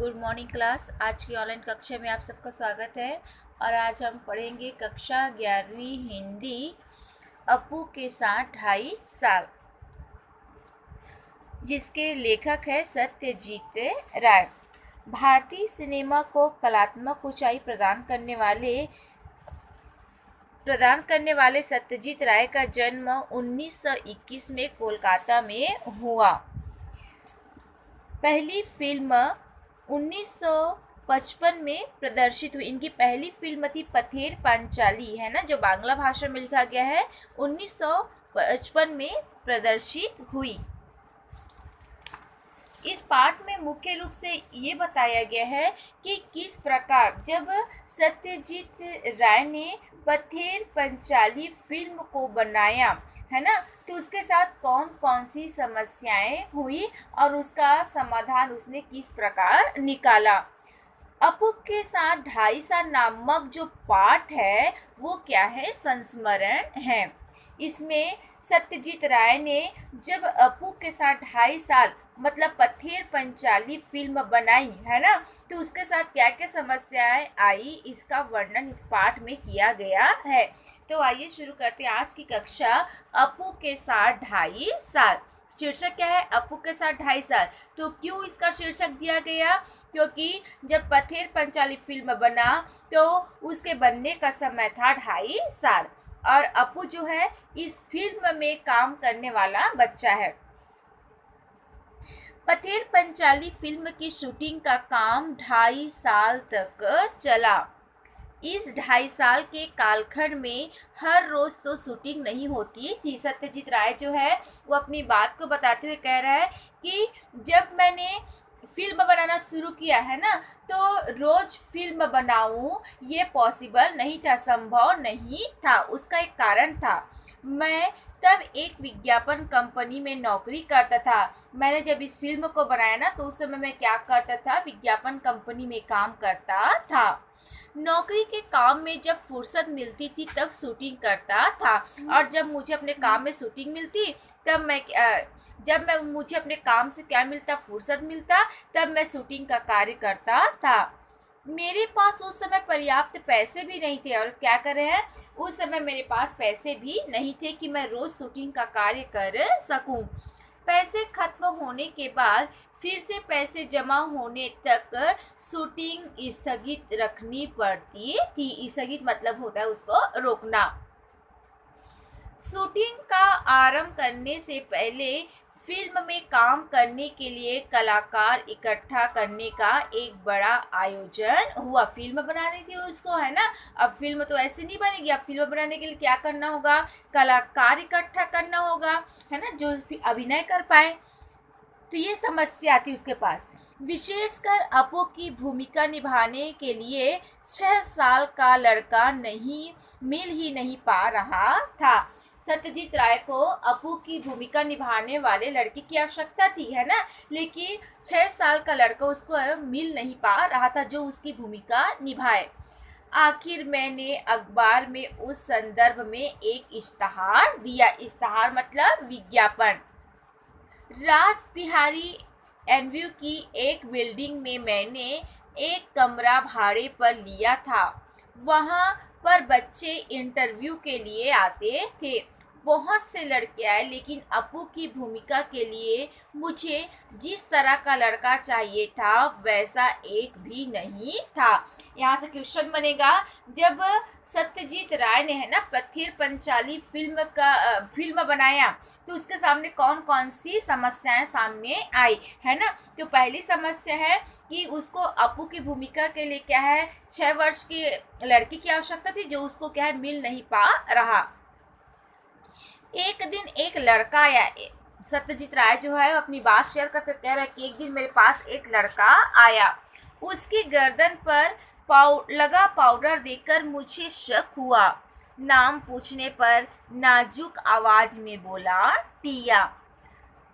Good morning class. आज की online कक्षा में आप सबका स्वागत है। और आज हम पढ़ेंगे कक्षा 11वीं हिंदी, अपू के साथ 2.5 साल, जिसके लेखक है सत्यजीत राय। भारतीय सिनेमा को कलात्मक ऊंचाई प्रदान करने वाले सत्यजीत राय का जन्म 1921 में कोलकाता में हुआ। पहली फिल्म 1955 में प्रदर्शित हुई। इनकी पहली फिल्म थी पथेर पांचाली, है ना, जो बांग्ला भाषा में लिखा गया है, 1955 में प्रदर्शित हुई। इस पाठ में मुख्य रूप से ये बताया गया है कि किस प्रकार जब सत्यजीत राय ने पथेर पंचाली फिल्म को बनाया, है ना, तो उसके साथ कौन कौन सी समस्याएं हुई और उसका समाधान उसने किस प्रकार निकाला। अपू के साथ 2.5 साल नामक जो पाठ है वो क्या है, संस्मरण है। इसमें सत्यजीत राय ने जब अपू के साथ 2.5 साल मतलब पथेर पंचाली फिल्म बनाई, है ना, तो उसके साथ क्या क्या समस्याएं आई, इसका वर्णन इस पाठ में किया गया है। तो आइए शुरू करते हैं आज की कक्षा। अपू के साथ 2.5 साल, शीर्षक क्या है, अपू के साथ 2.5 साल। तो क्यों इसका शीर्षक दिया गया, क्योंकि जब पथेर पंचाली फिल्म बना तो उसके बनने का समय था 2.5 साल और अपू जो है इस फिल्म में काम करने वाला बच्चा है। पथेर पंचाली फिल्म की शूटिंग का काम 2.5 साल तक चला। इस 2.5 साल के कालखंड में हर रोज तो शूटिंग नहीं होती थी। सत्यजीत राय जो है वो अपनी बात को बताते हुए कह रहा है कि जब मैंने फिल्म बनाना शुरू किया, है ना, तो रोज फिल्म बनाऊं ये पॉसिबल नहीं था, संभव नहीं था। उसका एक कारण था, मैं तब एक विज्ञापन कंपनी में नौकरी करता था। मैंने जब इस फिल्म को बनाया ना तो उस समय मैं क्या करता था, विज्ञापन कंपनी में काम करता था। नौकरी के काम में जब फुर्सत मिलती थी तब शूटिंग करता था और जब मुझे अपने काम में शूटिंग मिलती तब मुझे अपने काम से क्या मिलता, फुर्सत मिलता, तब मैं शूटिंग का कार्य करता था। मेरे पास उस समय पर्याप्त पैसे भी नहीं थे। और क्या कर रहे हैं, उस समय मेरे पास पैसे भी नहीं थे कि मैं रोज शूटिंग का कार्य कर सकूं। पैसे खत्म होने के बाद फिर से पैसे जमा होने तक शूटिंग स्थगित रखनी पड़ती थी। स्थगित मतलब होता है उसको रोकना। शूटिंग का आरंभ करने से पहले फिल्म में काम करने के लिए कलाकार इकट्ठा करने का एक बड़ा आयोजन हुआ। फिल्म बनानी थी उसको, है ना, अब फिल्म तो ऐसे नहीं बनेगी। अब फिल्म बनाने के लिए क्या करना होगा, कलाकार इकट्ठा करना होगा, है ना, जो अभिनय कर पाए। तो ये समस्या थी उसके पास। विशेषकर अपू की भूमिका निभाने के लिए 6 साल का लड़का मिल ही नहीं पा रहा था। सत्यजीत राय को अपू की भूमिका निभाने वाले लड़के की आवश्यकता थी, है ना, लेकिन 6 साल का लड़का उसको मिल नहीं पा रहा था जो उसकी भूमिका निभाए। आखिर मैंने अखबार में उस संदर्भ में एक इश्तहार दिया। इश्तहार मतलब विज्ञापन। रास बिहारी एवेन्यू की एक बिल्डिंग में मैंने एक कमरा भाड़े पर लिया था। वहाँ पर बच्चे इंटरव्यू के लिए आते थे। बहुत से लड़के आए, लेकिन अपू की भूमिका के लिए मुझे जिस तरह का लड़का चाहिए था वैसा एक भी नहीं था। यहाँ से क्वेश्चन बनेगा, जब सत्यजीत राय ने, है ना, पथेर पंचाली फिल्म बनाया तो उसके सामने कौन कौन सी समस्याएं सामने आई, है ना। तो पहली समस्या है कि उसको अपू की भूमिका के लिए क्या है, 6 वर्ष की लड़की की आवश्यकता थी जो उसको क्या है, मिल नहीं पा रहा। एक दिन एक लड़का आया। सत्यजीत राय जो है अपनी बात शेयर करते कह रहा है कि एक दिन मेरे पास एक लड़का आया। उसकी गर्दन पर लगा पाउडर देखकर मुझे शक हुआ। नाम पूछने पर नाजुक आवाज में बोला, टिया।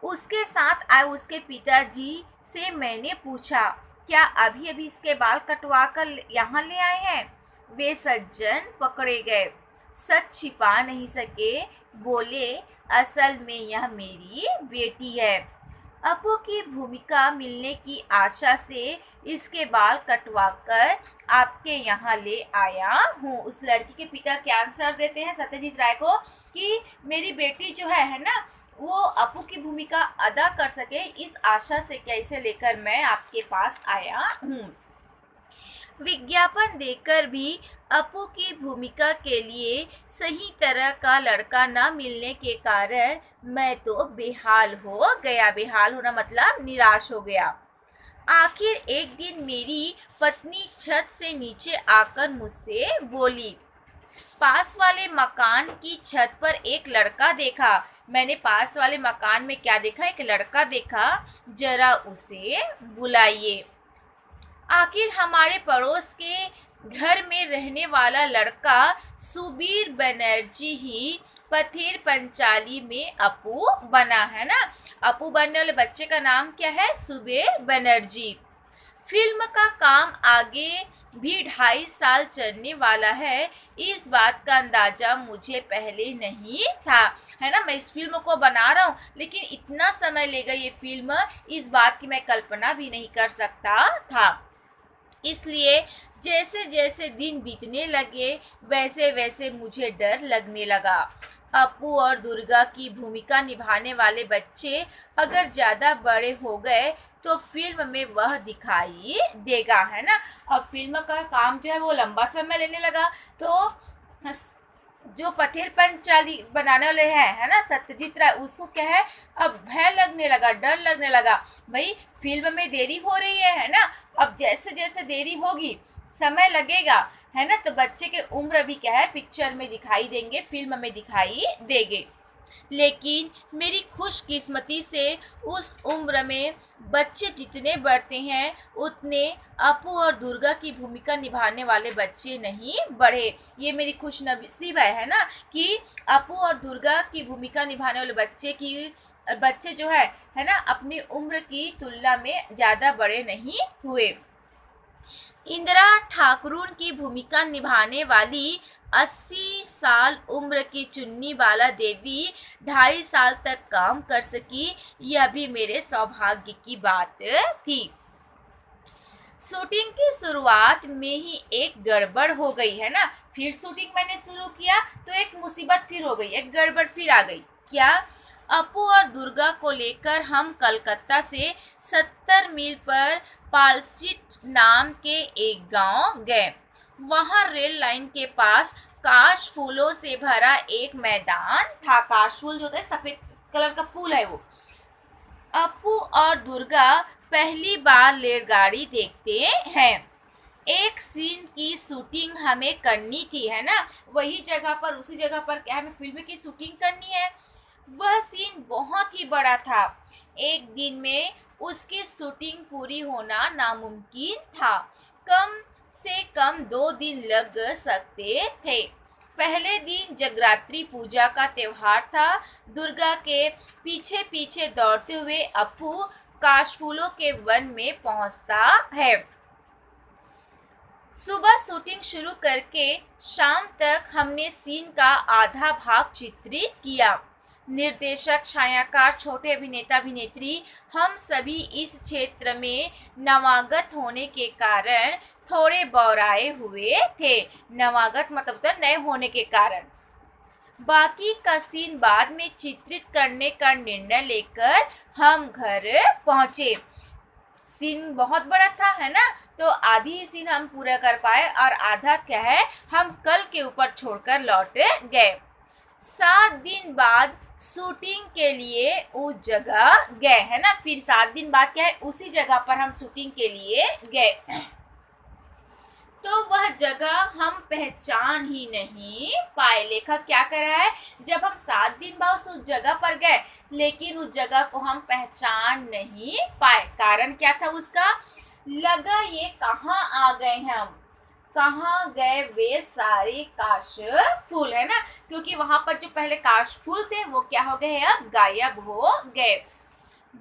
उसके साथ आए उसके पिताजी से मैंने पूछा, क्या अभी अभी इसके बाल कटवा कर यहाँ ले आए हैं? वे सज्जन पकड़े गए। सच छिपा नहीं सके, बोले, असल में यह मेरी बेटी है। अपू की भूमिका मिलने की आशा से इसके बाल कटवाकर आपके यहाँ ले आया हूँ। उस लड़की के पिता क्या आंसर देते हैं सत्यजीत राय को कि मेरी बेटी जो है ना, वो अपू की भूमिका अदा कर सके, इस आशा से कैसे लेकर मैं आपके पास आया हूँ। विज्ञापन देकर भी अपू की भूमिका के लिए सही तरह का लड़का न मिलने के कारण मैं तो बेहाल हो गया। बेहाल होना मतलब निराश हो गया। आखिर एक दिन मेरी पत्नी छत से नीचे आकर मुझसे बोली, पास वाले मकान की छत पर एक लड़का देखा। मैंने पास वाले मकान में क्या देखा? एक लड़का देखा, जरा उसे बुलाइए। आखिर हमारे पड़ोस के घर में रहने वाला लड़का सुबीर बनर्जी ही पथेर पंचाली में अपू बना है ना। अपू बनने वाले बच्चे का नाम क्या है? सुबीर बनर्जी। फिल्म का काम आगे भी 2.5 साल चलने वाला है, इस बात का अंदाजा मुझे पहले नहीं था, है ना। मैं इस फिल्म को बना रहा हूँ, लेकिन इतना समय लेगा ये फिल्म, इस बात की मैं कल्पना भी नहीं कर सकता था। इसलिए जैसे जैसे दिन बीतने लगे वैसे वैसे मुझे डर लगने लगा। अपू और दुर्गा की भूमिका निभाने वाले बच्चे अगर ज़्यादा बड़े हो गए तो फिल्म में वह दिखाई देगा, है ना। अब फिल्म का काम जो है वो लंबा समय लेने लगा, तो जो पथेर पंचाली बनाने वाले हैं, है ना, सत्यजीत राय, उसको क्या है, अब भय लगने लगा, डर लगने लगा। भाई फिल्म में देरी हो रही है ना। अब जैसे जैसे देरी होगी, समय लगेगा, है ना, तो बच्चे के उम्र भी क्या है, पिक्चर में दिखाई देंगे, फिल्म में दिखाई देंगे। लेकिन मेरी खुशकिस्मती से उस उम्र में बच्चे जितने बढ़ते हैं उतने अपू और दुर्गा की भूमिका निभाने वाले बच्चे नहीं बढ़े। ये मेरी खुशनसीब है ना कि अपू और दुर्गा की भूमिका निभाने वाले बच्चे जो है ना, अपनी उम्र की तुलना में ज़्यादा बड़े नहीं हुए। इंदिरा ठाकुरून की भूमिका निभाने वाली 80 साल उम्र की चुन्नी बाला देवी 2.5 साल तक काम कर सकी, यह भी मेरे सौभाग्य की बात थी। शूटिंग की शुरुआत में ही एक गड़बड़ हो गई, है ना। फिर शूटिंग मैंने शुरू किया तो एक मुसीबत फिर हो गई, एक गड़बड़ फिर आ गई। क्या? अपू और दुर्गा को लेकर हम कलकत्ता से 70 मील पर पालसीट नाम के एक गांव गए। वहां रेल लाइन के पास काश फूलों से भरा एक मैदान था। काश फूल जो होता है, सफेद कलर का फूल है वो। अपू और दुर्गा पहली बार रेलगाड़ी देखते हैं। एक सीन की शूटिंग हमें करनी थी, है ना। वही जगह पर, उसी जगह पर क्या हमें फिल्म की शूटिंग करनी है। वह सीन बहुत ही बड़ा था, एक दिन में उसकी शूटिंग पूरी होना नामुमकिन था। कम से कम 2 दिन लग सकते थे। पहले दिन जगरात्रि पूजा का त्योहार था। दुर्गा के पीछे पीछे दौड़ते हुए अपू काशफूलों के वन में पहुंचता है। सुबह शूटिंग शुरू करके शाम तक हमने सीन का आधा भाग चित्रित किया। निर्देशक, छायाकार, छोटे अभिनेता अभिनेत्री, हम सभी इस क्षेत्र में नवागत होने के कारण थोड़े बौराए हुए थे। नवागत मतलब तो नए होने के कारण। बाकी का सीन बाद में चित्रित करने का निर्णय लेकर हम घर पहुंचे। सीन बहुत बड़ा था, है ना, तो आधी ही सीन हम पूरा कर पाए और आधा क्या है, हम कल के ऊपर छोड़कर लौट गए। 7 दिन बाद शूटिंग के लिए उस जगह गए, है ना। फिर 7 दिन बाद क्या है, उसी जगह पर हम शूटिंग के लिए गए, तो वह जगह हम पहचान ही नहीं पाए। लेखक क्या कर रहा है, जब हम 7 दिन बाद उस जगह पर गए लेकिन उस जगह को हम पहचान नहीं पाए। कारण क्या था उसका? लगा ये कहाँ आ गए हैं हम, कहाँ गए वे सारे काश फूल, है ना। क्योंकि वहां पर जो पहले काश फूल थे वो क्या हो गए हैं, अब गायब हो गए।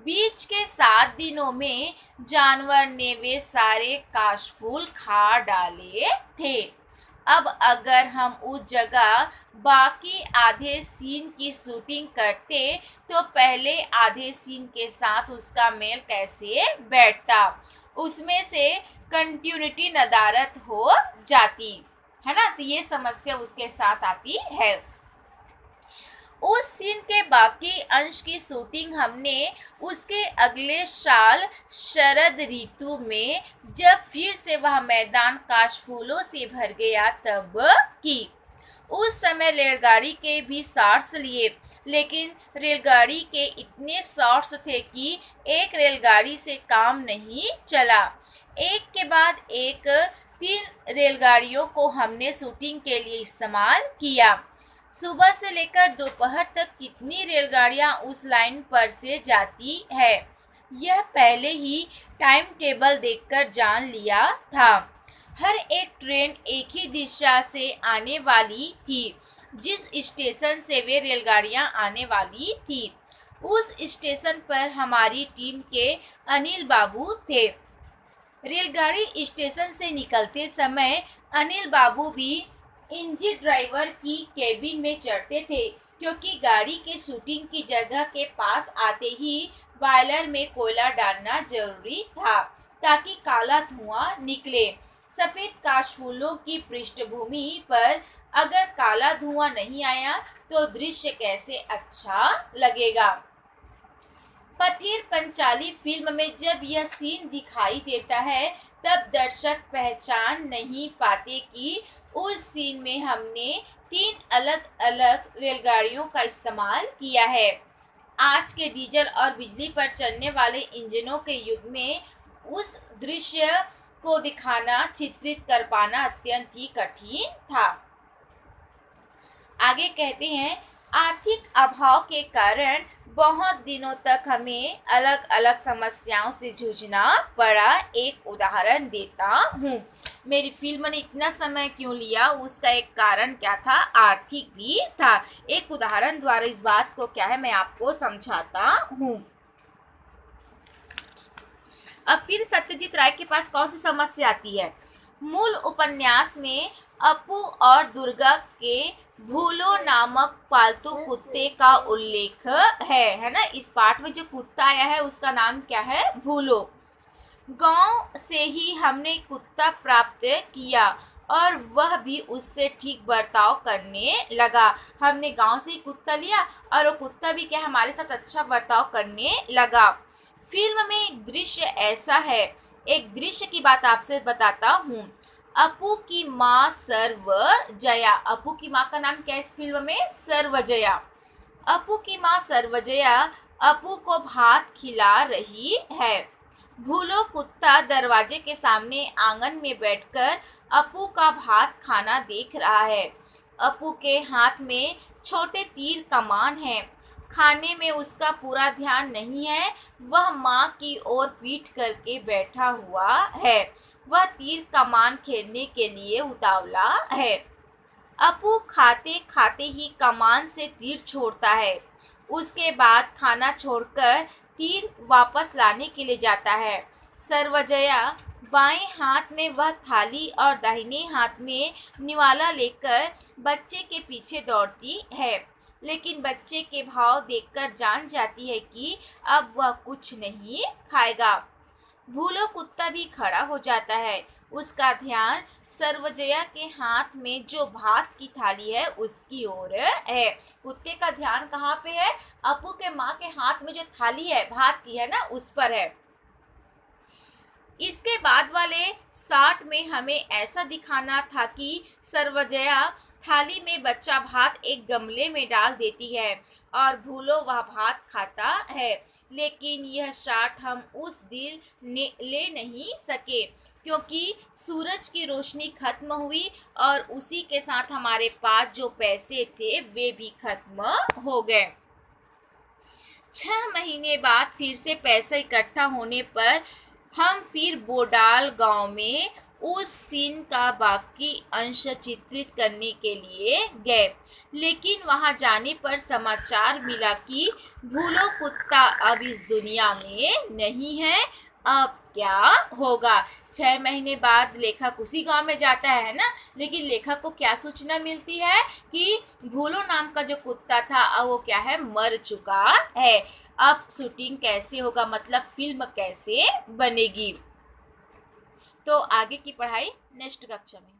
बीच के 7 दिनों में जानवर ने वे सारे काशफूल खा डाले थे। अब अगर हम उस जगह बाकी आधे सीन की शूटिंग करते तो पहले आधे सीन के साथ उसका मेल कैसे बैठता, उसमें से कंटिन्यूटी नदारद हो जाती है ना। तो ये समस्या उसके साथ आती है। उस सीन के बाकी अंश की शूटिंग हमने उसके अगले साल शरद ऋतु में, जब फिर से वह मैदान काशफूलों से भर गया, तब की। उस समय रेलगाड़ी के भी शॉट्स लिए, लेकिन रेलगाड़ी के इतने शॉट्स थे कि एक रेलगाड़ी से काम नहीं चला। एक के बाद एक 3 रेलगाड़ियों को हमने शूटिंग के लिए इस्तेमाल किया। सुबह से लेकर दोपहर तक कितनी रेलगाड़ियां उस लाइन पर से जाती है, यह पहले ही टाइम टेबल देखकर जान लिया था। हर एक ट्रेन एक ही दिशा से आने वाली थी, जिस स्टेशन से वे रेलगाड़ियां आने वाली थी। उस स्टेशन पर हमारी टीम के अनिल बाबू थे। रेलगाड़ी स्टेशन से निकलते समय अनिल बाबू भी इंजन ड्राइवर की केबिन में चढ़ते थे, क्योंकि गाड़ी के शूटिंग की जगह के पास आते ही बॉयलर में कोयला डालना जरूरी था, ताकि काला धुआं निकले। सफ़ेद काशफूलों की पृष्ठभूमि पर अगर काला धुआं नहीं आया तो दृश्य कैसे अच्छा लगेगा। पथेर पंचाली फिल्म में जब यह सीन दिखाई देता है, तब दर्शक पहचान नहीं पाते कि उस सीन में हमने 3 अलग अलग रेलगाड़ियों का इस्तेमाल किया है। आज के डीजल और बिजली पर चलने वाले इंजनों के युग में उस दृश्य को दिखाना, चित्रित कर पाना अत्यंत ही कठिन था। आगे कहते हैं, आर्थिक अभाव के कारण बहुत दिनों तक हमें अलग अलग समस्याओं से जूझना पड़ा। एक उदाहरण देता हूँ, मेरी फिल्म ने इतना समय क्यों लिया, उसका एक कारण क्या था, आर्थिक भी था। एक उदाहरण द्वारा इस बात को क्या है मैं आपको समझाता हूँ। अब फिर सत्यजीत राय के पास कौन सी समस्या आती है। मूल उपन्यास में अपू और दुर्गा के भूलो नामक पालतू कुत्ते का उल्लेख है ना। इस पाठ में जो कुत्ता आया है उसका नाम क्या है, भूलो। गांव से ही हमने कुत्ता प्राप्त किया और वह भी उससे ठीक बर्ताव करने लगा। हमने गांव से ही कुत्ता लिया और वो कुत्ता भी क्या हमारे साथ अच्छा बर्ताव करने लगा। फिल्म में एक दृश्य ऐसा है, एक दृश्य की बात आपसे बताता हूँ। अपू की माँ सर्वजया, अपू की माँ का नाम क्या है इस फिल्म में, सर्वजया। अपू की माँ सर्वजया अपू को भात खिला रही है। भूलो कुत्ता दरवाजे के सामने आंगन में बैठकर अपू का भात खाना देख रहा है। अपू के हाथ में छोटे तीर कमान है। खाने में उसका पूरा ध्यान नहीं है, वह माँ की ओर पीठ करके बैठा हुआ है। वह तीर कमान खेलने के लिए उतावला है। अपू खाते खाते ही कमान से तीर छोड़ता है। उसके बाद खाना छोड़कर तीर वापस लाने के लिए जाता है। सर्वजया बाएं हाथ में वह थाली और दाहिने हाथ में निवाला लेकर बच्चे के पीछे दौड़ती है, लेकिन बच्चे के भाव देखकर जान जाती है कि अब वह कुछ नहीं खाएगा। भूलो कुत्ता भी खड़ा हो जाता है। उसका ध्यान सर्वजया के हाथ में जो भात की थाली है उसकी ओर है। कुत्ते का ध्यान कहाँ पे है, अपू के माँ के हाथ में जो थाली है भात की है ना उस पर है। इसके बाद वाले 60 में हमें ऐसा दिखाना था कि सर्वजया थाली में बच्चा भात एक गमले में डाल देती है और भूलो वह भात खाता है, लेकिन यह शॉट हम उस दिन ले नहीं सके क्योंकि सूरज की रोशनी खत्म हुई और उसी के साथ हमारे पास जो पैसे थे वे भी खत्म हो गए। 6 महीने बाद फिर से पैसा इकट्ठा होने पर हम फिर बोडाल गांव में उस सीन का बाकी अंश चित्रित करने के लिए गए, लेकिन वहां जाने पर समाचार मिला कि भूलो कुत्ता अब इस दुनिया में नहीं है। अब क्या होगा। 6 महीने बाद लेखक उसी गांव में जाता है ना, लेकिन लेखक को क्या सूचना मिलती है कि भूलो नाम का जो कुत्ता था अब वो क्या है, मर चुका है। अब शूटिंग कैसे होगा, मतलब फिल्म कैसे बनेगी। तो आगे की पढ़ाई नेक्स्ट कक्षा में।